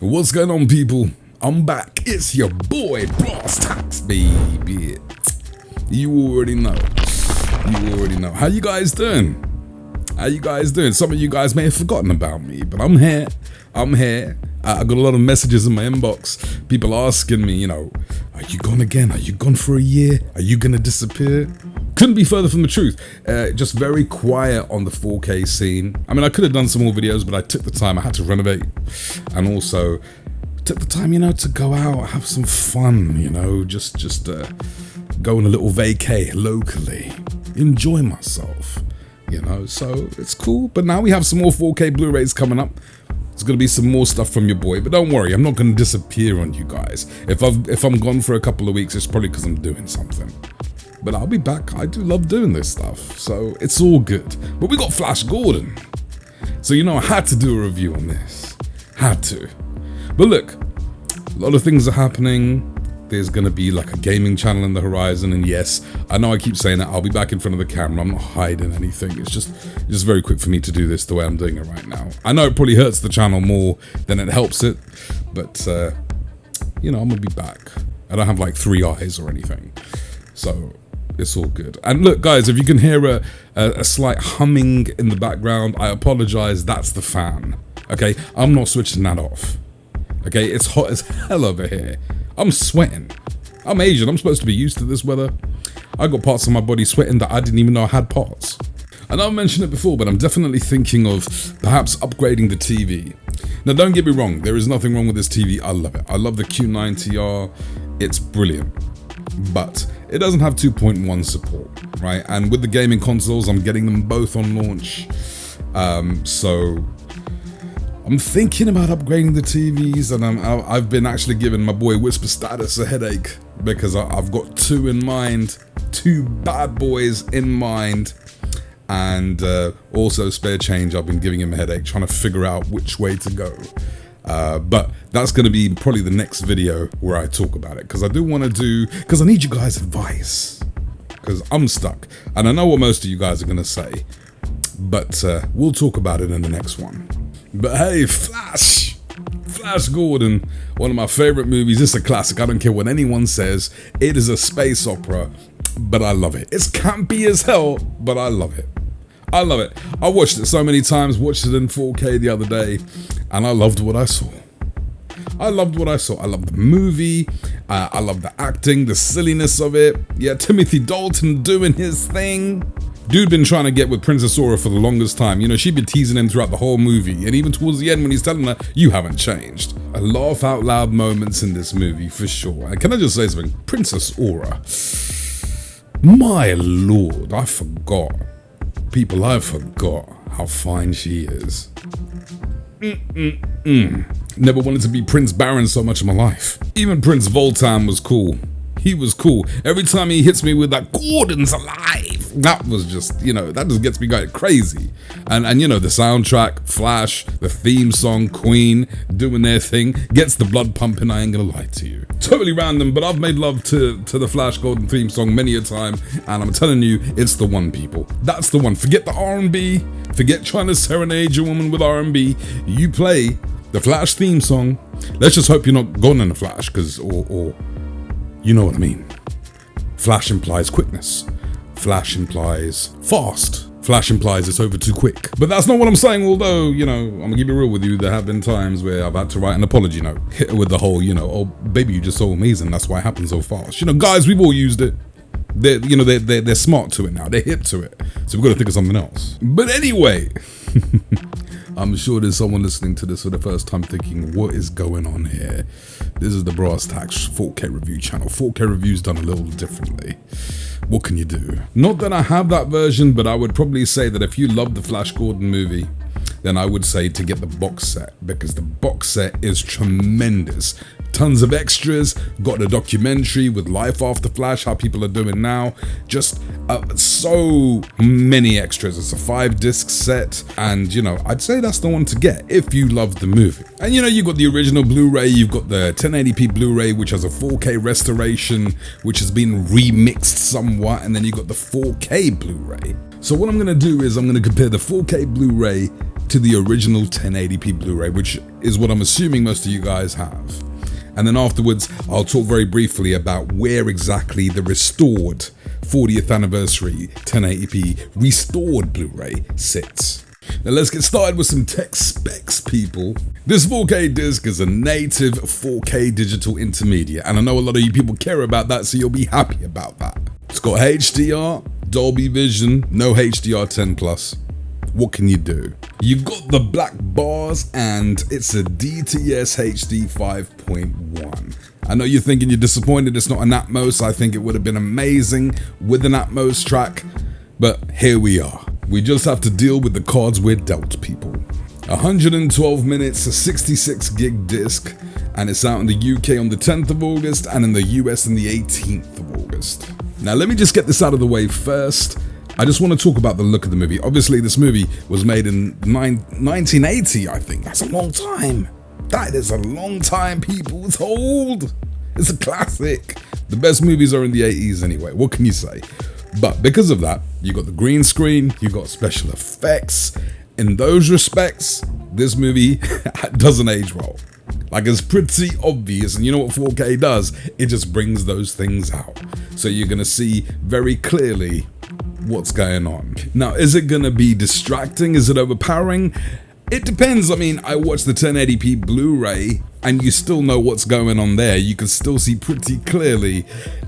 What's going on, people? I'm back. It's your boy brasstax, baby. You already know. How you guys doing? Some of you guys may have forgotten about me, but I'm here. I got a lot of messages in my inbox. People asking me, are you gone again? Are you gone for a year? Are you gonna disappear? Couldn't be further from the truth. Just very quiet on the 4K scene. I mean, I could have done some more videos, but I took the time. I had to renovate, and also took the time, to go out, have some fun. Just go on a little vacay locally, enjoy myself. So it's cool. But now we have some more 4K Blu-rays coming up. There's gonna be some more stuff from your boy, but don't worry, I'm not gonna disappear on you guys. If I'm gone for a couple of weeks, it's probably because I'm doing something. But I'll be back. I do love doing this stuff, so it's all good. But we got Flash Gordon, so I had to do a review on this. Had to. But look, a lot of things are happening. There's gonna be like a gaming channel in the horizon, and yes, I know I keep saying that I'll be back in front of the camera. I'm not hiding anything. It's just very quick for me to do this the way I'm doing it right now. I know it probably hurts the channel more than it helps it, but I'm gonna be back. I don't have like 3 eyes or anything, so it's all good. And look, guys, if you can hear a slight humming in the background, I apologize. That's the fan. Okay, I'm not switching that off. Okay, it's hot as hell over here. I'm sweating. I'm Asian. I'm supposed to be used to this weather. I got parts of my body sweating that I didn't even know I had parts. I know I've mentioned it before, but I'm definitely thinking of perhaps upgrading the TV. Now, don't get me wrong. There is nothing wrong with this TV. I love it. I love the Q90R. It's brilliant. But it doesn't have 2.1 support, right? And with the gaming consoles, I'm getting them both on launch. So I'm thinking about upgrading the TVs, and I've been actually giving my boy Whisper Status a headache because I've got 2 in mind, 2 bad boys in mind, and also spare change. I've been giving him a headache trying to figure out which way to go. But that's going to be probably the next video where I talk about it, because I I need you guys' advice, because I'm stuck, and I know what most of you guys are going to say, but we'll talk about it in the next one. But hey, Flash Gordon, one of my favorite movies. It's a classic. I don't care what anyone says. It is a space opera, but I love it. It's campy as hell, but I love it. I watched it so many times, watched it in 4K the other day, and I loved what I saw. I loved the movie. I loved the acting, the silliness of it. Yeah, Timothy Dalton doing his thing. Dude been trying to get with Princess Aura for the longest time. She'd been teasing him throughout the whole movie, and even towards the end when he's telling her, you haven't changed. A laugh out loud moments in this movie for sure. And can I just say something? Princess Aura. My lord, I forgot. People, I forgot how fine she is. Never wanted to be Prince Baron so much in my life. Even Prince Voltan was cool. He was cool. Every time he hits me with that Gordon's alive, that was just, that just gets me going crazy. And the soundtrack, Flash, the theme song, Queen, doing their thing, gets the blood pumping, I ain't gonna lie to you. Totally random, but I've made love to the Flash Gordon theme song many a time, and I'm telling you, it's the one, people. That's the one. Forget the R&B, forget trying to serenade your woman with R&B. You play the Flash theme song. Let's just hope you're not gone in the Flash, or you know what I mean. Flash implies quickness. Flash implies fast. Flash implies it's over too quick. But that's not what I'm saying, although, I'm gonna keep it real with you. There have been times where I've had to write an apology note. Hit her with the whole, oh, baby, you're just so amazing. That's why it happened so fast. Guys, we've all used it. They're smart to it now. They're hip to it. So we've got to think of something else. But anyway, I'm sure there's someone listening to this for the first time thinking, what is going on here? This is the brasstax 4K review channel. 4K reviews done a little differently. What can you do? Not that I have that version, but I would probably say that if you love the Flash Gordon movie, then I would say to get the box set, because the box set is tremendous. Tons of extras, got a documentary with life after Flash, how people are doing now, just so many extras. It's a 5-disc set, and I'd say that's the one to get if you love the movie. And you've got the original Blu-ray, you've got the 1080p Blu-ray, which has a 4K restoration, which has been remixed somewhat, and then you've got the 4K Blu-ray. So what I'm going to do is I'm going to compare the 4K Blu-ray to the original 1080p Blu-ray, which is what I'm assuming most of you guys have. And then afterwards, I'll talk very briefly about where exactly the restored 40th anniversary 1080p restored Blu-ray sits. Now let's get started with some tech specs, people. This 4K disc is a native 4K digital intermediate, and I know a lot of you people care about that, so you'll be happy about that. It's got HDR, Dolby Vision, no HDR10+. What can you do? You got the black bars, and it's a DTS HD 5.1. I know you're thinking you're disappointed it's not an Atmos. I think it would have been amazing with an Atmos track, but here we are. We just have to deal with the cards we're dealt, people. 112 minutes, a 66 gig disc, and it's out in the UK on the 10th of August and in the US on the 18th of August. Now let me just get this out of the way first. I just want to talk about the look of the movie. Obviously this movie was made in 1980, I think. That's a long time. That is a long time, people. It's old. It's a classic. The best movies are in the 80s anyway. What can you say? But because of that, you got the green screen, you got special effects. In those respects, this movie doesn't age well. Like, it's pretty obvious, and you know what 4K does? It just brings those things out. So you're gonna see very clearly what's going on. Now, is it gonna be distracting? Is it overpowering? It depends. I mean, I watched the 1080p Blu-ray and you still know what's going on there. You can still see pretty clearly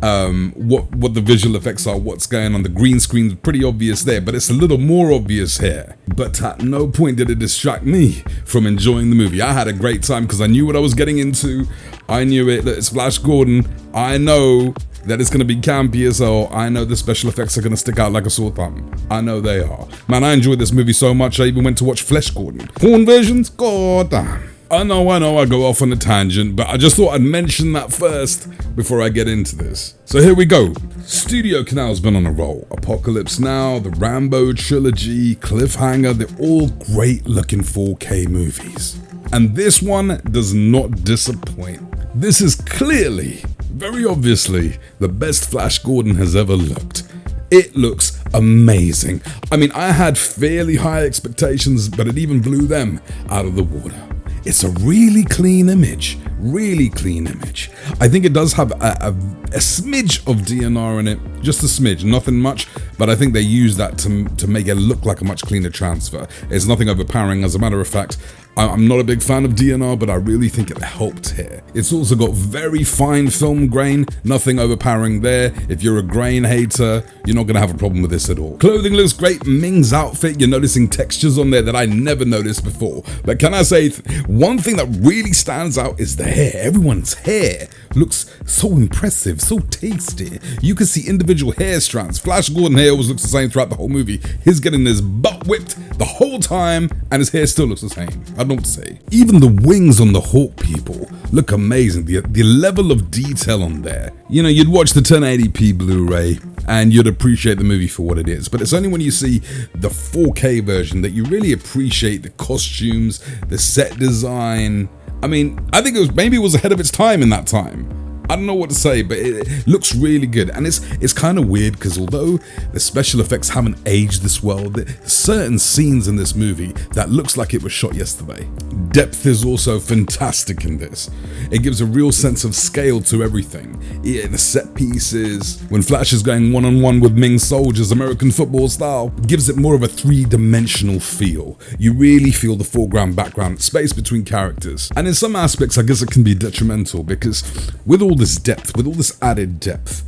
what the visual effects are, what's going on. The green screen's pretty obvious there, but it's a little more obvious here. But at no point did it distract me from enjoying the movie. I had a great time because I knew what I was getting into. I knew it. Look, it's Flash Gordon. I know that it's going to be campy as hell. I know the special effects are going to stick out like a sore thumb. I know they are. Man, I enjoyed this movie so much I even went to watch Flesh Gordon. Porn versions? God damn. I know, I go off on a tangent, but I just thought I'd mention that first before I get into this. So here we go. Studio Canal's been on a roll. Apocalypse Now, the Rambo trilogy, Cliffhanger, they're all great looking 4K movies. And this one does not disappoint. This is clearly, very obviously, the best Flash Gordon has ever looked. It looks amazing. I mean, I had fairly high expectations, but it even blew them out of the water. It's a really clean image, really clean image. I think it does have a smidge of DNR in it, just a smidge, nothing much, but I think they use that to make it look like a much cleaner transfer. It's nothing overpowering. As a matter of fact, I'm not a big fan of DNR, but I really think it helped here. It's also got very fine film grain, nothing overpowering there. If you're a grain hater, you're not gonna have a problem with this at all. Clothing looks great. Ming's outfit, you're noticing textures on there that I never noticed before. But can I say, one thing that really stands out is the hair. Everyone's hair looks so impressive, so tasty. You can see individual hair strands. Flash Gordon hair always looks the same throughout the whole movie. He's getting his butt whipped the whole time, and his hair still looks the same. I don't know what to say. Even the wings on the Hawk people look amazing. The level of detail on there. You know, you'd watch the 1080p Blu-ray and you'd appreciate the movie for what it is, but it's only when you see the 4K version that you really appreciate the costumes, the set design. I mean, I think maybe it was ahead of its time in that time. I don't know what to say, but it looks really good. And it's kind of weird because although the special effects haven't aged this well, there's certain scenes in this movie that looks like it was shot yesterday. Depth is also fantastic in this. It gives a real sense of scale to everything. Yeah, the set pieces, when Flash is going one-on-one with Ming soldiers, American football style, gives it more of a three-dimensional feel. You really feel the foreground, background, space between characters. And in some aspects, I guess it can be detrimental because with all this depth, with all this added depth,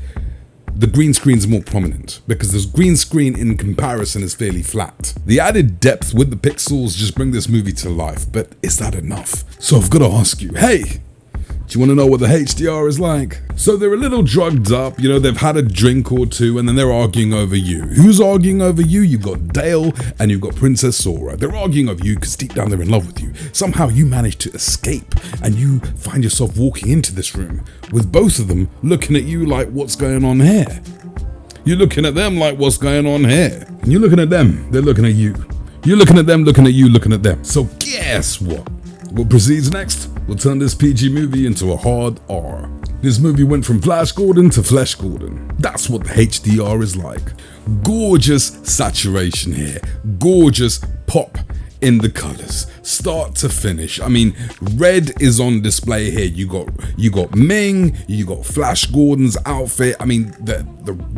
the green screen's more prominent because the green screen in comparison is fairly flat. The added depth with the pixels just bring this movie to life, but is that enough? So I've got to ask you, hey, do you want to know what the HDR is like? So they're a little drugged up, you know, they've had a drink or two and then they're arguing over you. Who's arguing over you? You've got Dale and you've got Princess Sora. They're arguing over you because deep down they're in love with you. Somehow you manage to escape and you find yourself walking into this room with both of them looking at you like, what's going on here? You're looking at them like, what's going on here? And you're looking at them, they're looking at you. You're looking at them, looking at you, looking at them. So guess what? What proceeds next will turn this PG movie into a hard R. This movie went from Flash Gordon to Flesh Gordon. That's what the HDR is like. Gorgeous saturation here. Gorgeous pop in the colors, start to finish. I mean, red is on display here. You got Ming, you got Flash Gordon's outfit. I mean, the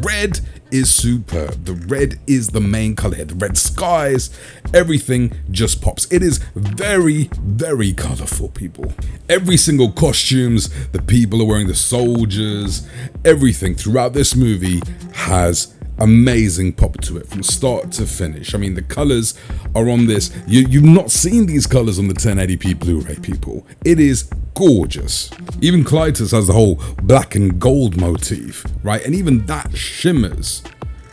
red is superb. The red is the main color here. The red skies, everything just pops. It is very, very colorful, people. Every single costumes, the people are wearing, the soldiers, everything throughout this movie has amazing pop to it from start to finish. I mean, the colors are on this. You've not seen these colors on the 1080p Blu-ray, people. It is gorgeous. Even Clytus has the whole black and gold motif, right? And even that shimmers,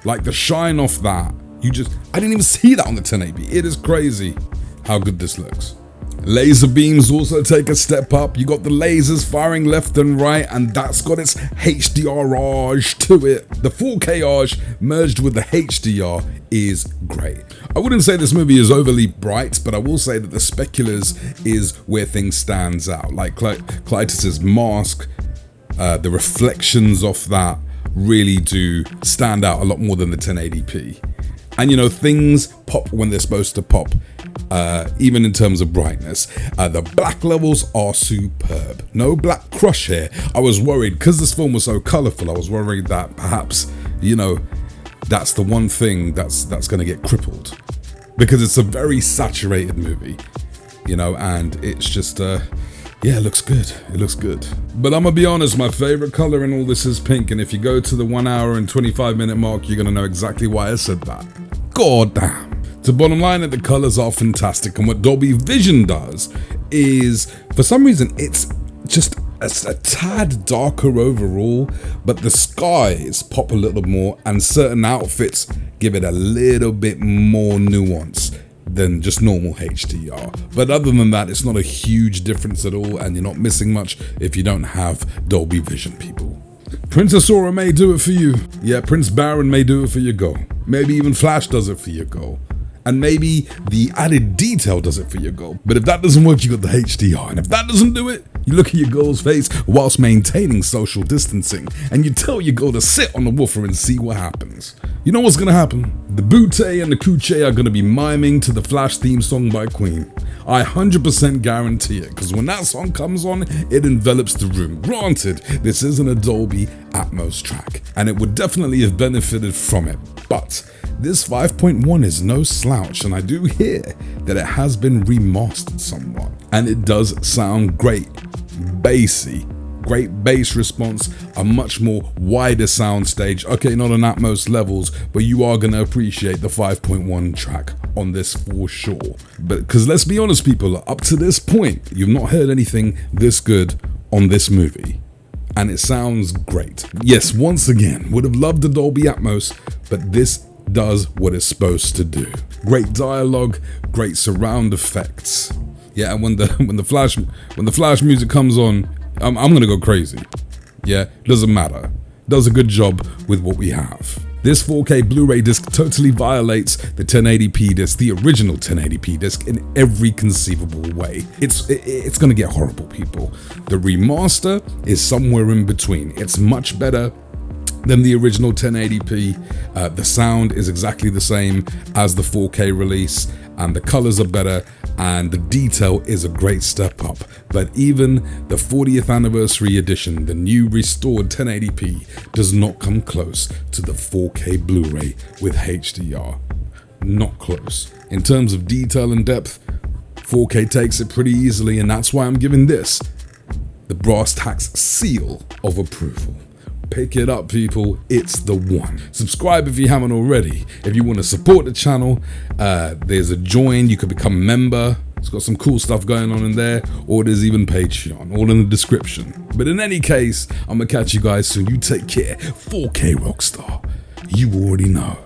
like the shine off that. I didn't even see that on the 1080p. It is crazy how good this looks. Laser beams also take a step up. You got the lasers firing left and right, and that's got its HDR-age to it. The 4K-age merged with the HDR is great. I wouldn't say this movie is overly bright, but I will say that the speculars is where things stands out. Like Clytus's mask, the reflections off that really do stand out a lot more than the 1080p. And you know, things pop when they're supposed to pop, even in terms of brightness. The black levels are superb. No black crush here. I was worried, because this film was so colorful, I was worried that perhaps, you know, that's the one thing that's going to get crippled. Because it's a very saturated movie, you know, and it's just, yeah, it looks good. It looks good. But I'm gonna be honest, my favorite color in all this is pink, and if you go to the 1 hour and 25-minute mark, you're gonna know exactly why I said that. God damn. The bottom line is the colors are fantastic, and what Dolby Vision does is, for some reason, it's just a tad darker overall, but the skies pop a little more, and certain outfits give it a little bit more nuance than just normal HDR. But other than that, it's not a huge difference at all, and you're not missing much if you don't have Dolby Vision, people. Princess Aura may do it for you. Yeah, Prince Baron may do it for your goal. Maybe even Flash does it for your goal. And maybe the added detail does it for your goal. But if that doesn't work, you got the HDR. And if that doesn't do it, you look at your goal's face whilst maintaining social distancing, and you tell your goal to sit on the woofer and see what happens. You know what's gonna happen? The Butte and the Kuche are gonna be miming to the Flash theme song by Queen. I 100% guarantee it, because when that song comes on, it envelops the room. Granted, this isn't a Dolby Atmos track, and it would definitely have benefited from it, but this 5.1 is no slouch, and I do hear that it has been remastered somewhat, and it does sound great. Bassy, great bass response, a much more wider sound stage. Okay, not on Atmos levels, but you are going to appreciate the 5.1 track on this for sure. But because let's be honest, people, up to this point, you've not heard anything this good on this movie. And it sounds great. Yes, once again, would have loved the Dolby Atmos, but this does what it's supposed to do. Great dialogue, great surround effects. Yeah, and when the Flash music comes on, I'm gonna go crazy. Yeah, doesn't matter. Does a good job with what we have. This 4K Blu-ray disc totally violates the 1080p disc, the original 1080p disc, in every conceivable way. It's gonna get horrible, people. The remaster is somewhere in between. It's much better than the original 1080p. The sound is exactly the same as the 4K release, and the colors are better, and the detail is a great step up. But even the 40th anniversary edition, the new restored 1080p, does not come close to the 4K Blu-ray with HDR. Not close. In terms of detail and depth, 4K takes it pretty easily, and that's why I'm giving this the brasstax seal of approval. Pick it up, people. It's the one. Subscribe if you haven't already. If you want to support the channel, there's a join. You could become a member. It's got some cool stuff going on in there, or there's even Patreon, all in the description. But in any case, I'm gonna catch you guys soon. You take care. 4K Rockstar. You already know.